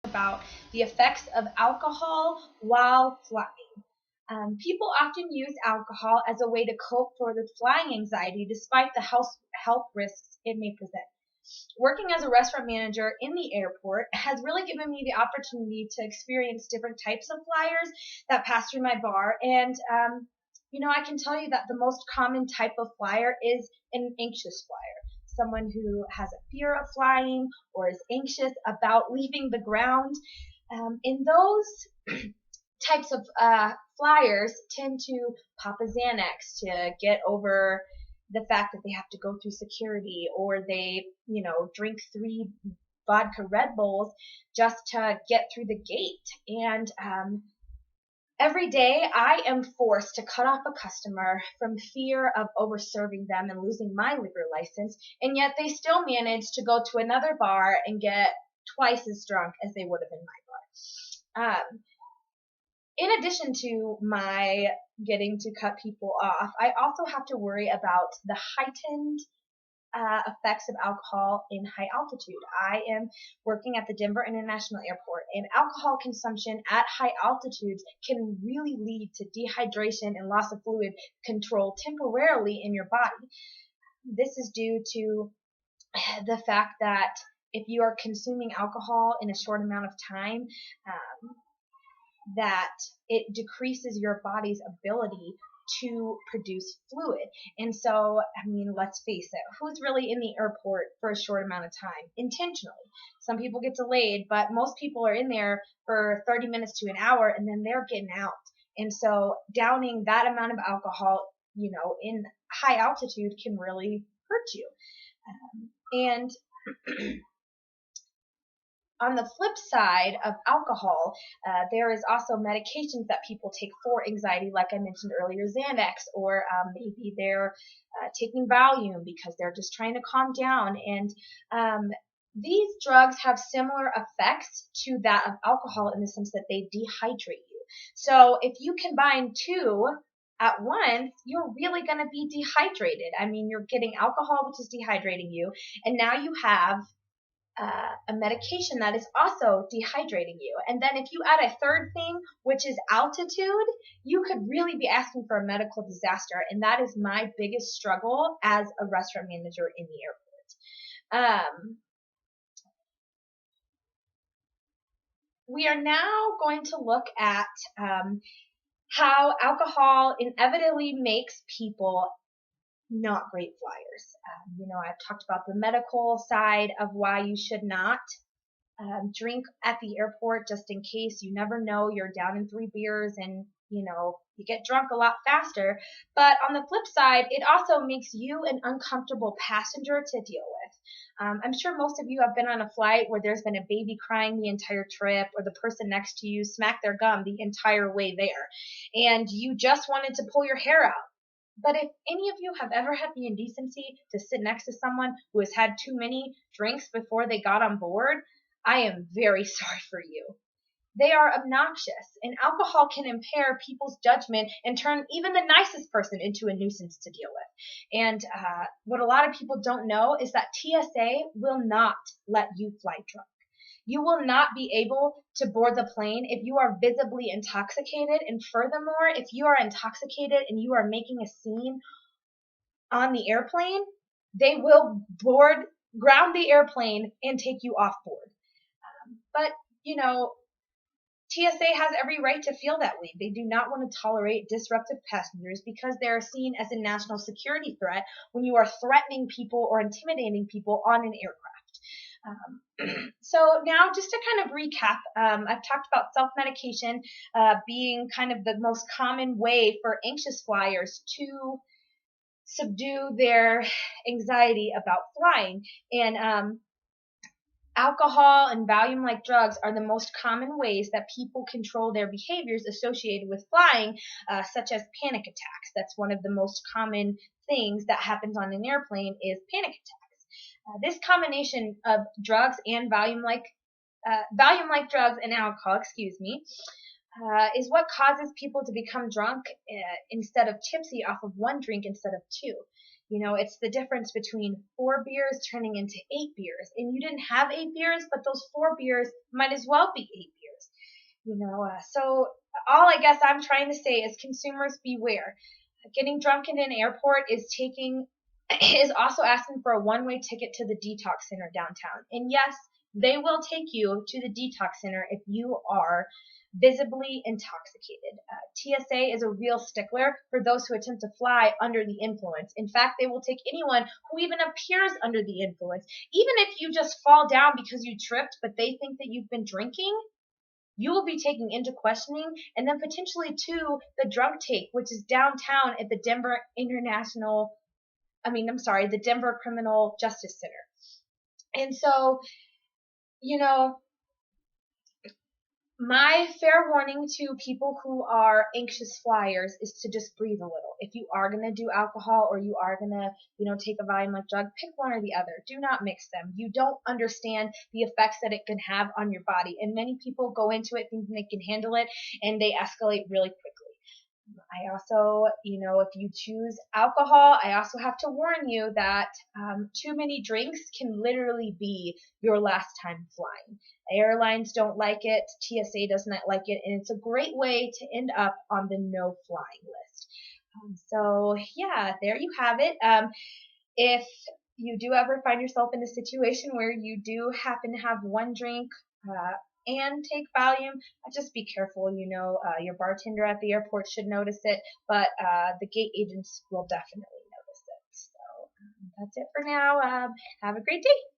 about the effects of alcohol while flying. People often use alcohol as a way to cope for the flying anxiety despite the health risks it may present. Working as a restaurant manager in the airport has really given me the opportunity to experience different types of flyers that pass through my bar. And, I can tell you that the most common type of flyer is an anxious flyer. Someone who has a fear of flying or is anxious about leaving the ground. In those types of flyers tend to pop a Xanax to get over the fact that they have to go through security, or they, drink 3 vodka Red Bulls just to get through the gate. And every day I am forced to cut off a customer from fear of overserving them and losing my liquor license, and yet they still manage to go to another bar and get twice as drunk as they would have in my bar. In addition to my getting to cut people off, I also have to worry about the heightened effects of alcohol in high altitude. I am working at the Denver International Airport, and alcohol consumption at high altitudes can really lead to dehydration and loss of fluid control temporarily in your body. This is due to the fact that if you are consuming alcohol in a short amount of time, that it decreases your body's ability to produce fluid. And so, let's face it, who's really in the airport for a short amount of time intentionally? Some people get delayed, but most people are in there for 30 minutes to an hour and then they're getting out. And so downing that amount of alcohol, in high altitude can really hurt you. And on the flip side of alcohol, there is also medications that people take for anxiety, like I mentioned earlier, Xanax, or maybe they're taking Valium because they're just trying to calm down. And these drugs have similar effects to that of alcohol in the sense that they dehydrate you. So if you combine two at once, you're really going to be dehydrated. You're getting alcohol, which is dehydrating you, and now you have a medication that is also dehydrating you. And then if you add a third thing, which is altitude, you could really be asking for a medical disaster. And that is my biggest struggle as a restaurant manager in the airport. We are now going to look at how alcohol inevitably makes people not great flyers. I've talked about the medical side of why you should not drink at the airport, just in case. You never know, you're down in 3 beers and you get drunk a lot faster. But on the flip side, it also makes you an uncomfortable passenger to deal with. I'm sure most of you have been on a flight where there's been a baby crying the entire trip, or the person next to you smacked their gum the entire way there, and you just wanted to pull your hair out. But if any of you have ever had the indecency to sit next to someone who has had too many drinks before they got on board, I am very sorry for you. They are obnoxious, and alcohol can impair people's judgment and turn even the nicest person into a nuisance to deal with. And what a lot of people don't know is that TSA will not let you fly drunk. You will not be able to board the plane if you are visibly intoxicated. And furthermore, if you are intoxicated and you are making a scene on the airplane, they will ground the airplane and take you off board. But TSA has every right to feel that way. They do not want to tolerate disruptive passengers because they are seen as a national security threat when you are threatening people or intimidating people on an aircraft. So now, just to kind of recap, I've talked about self-medication being kind of the most common way for anxious flyers to subdue their anxiety about flying. And alcohol and Valium-like drugs are the most common ways that people control their behaviors associated with flying, such as panic attacks. That's one of the most common things that happens on an airplane is panic attacks. This combination of drugs and Valium-like drugs and alcohol, is what causes people to become drunk instead of tipsy off of one drink instead of two. You know, it's the difference between 4 beers turning into 8 beers. And you didn't have 8 beers, but those 4 beers might as well be 8 beers. So all I guess I'm trying to say is consumers beware. Getting drunk in an airport is also asking for a one-way ticket to the detox center downtown. And yes, they will take you to the detox center if you are visibly intoxicated. TSA is a real stickler for those who attempt to fly under the influence. In fact, they will take anyone who even appears under the influence. Even if you just fall down because you tripped, but they think that you've been drinking, you will be taken into questioning and then potentially to the drug take, which is downtown at the the Denver Criminal Justice Center. And so, you know, my fair warning to people who are anxious flyers is to just breathe a little. If you are going to do alcohol or you are going to, take a volume-like drug, pick one or the other. Do not mix them. You don't understand the effects that it can have on your body. And many people go into it thinking they can handle it, and they escalate really quickly. I also, if you choose alcohol, I also have to warn you that too many drinks can literally be your last time flying. Airlines don't like it, TSA does not like it, and it's a great way to end up on the no flying list. So yeah, there you have it. If you do ever find yourself in a situation where you do happen to have one drink and take Valium, just be careful. Your bartender at the airport should notice it, but the gate agents will definitely notice it. So that's it for now. Have a great day.